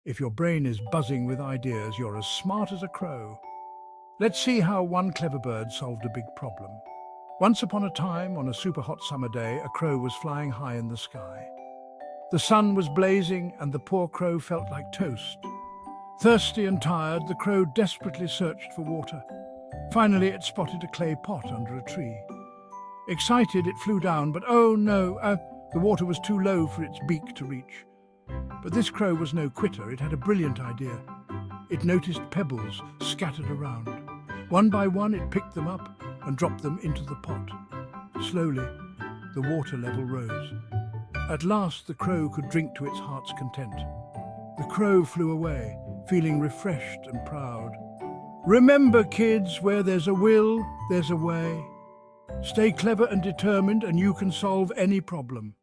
If your brain is buzzing with ideas, you're as smart as a crow. Let's see how one clever bird solved a big problem. Once upon a time, on a super hot summer day, a crow was flying high in the sky. The sun was blazing and the poor crow felt like toast. Thirsty and tired, the crow desperately searched for water. Finally, it spotted a clay pot under a tree. Excited, it flew down, but oh no, the water was too low for its beak to reach. But this crow was no quitter. It had a brilliant idea. It noticed pebbles scattered around. One by one, it picked them up and dropped them into the pot. Slowly, the water level rose. At last, the crow could drink to its heart's content. The crow flew away, feeling refreshed and proud. Remember, kids, where there's a will, there's a way. Stay clever and determined, and you can solve any problem.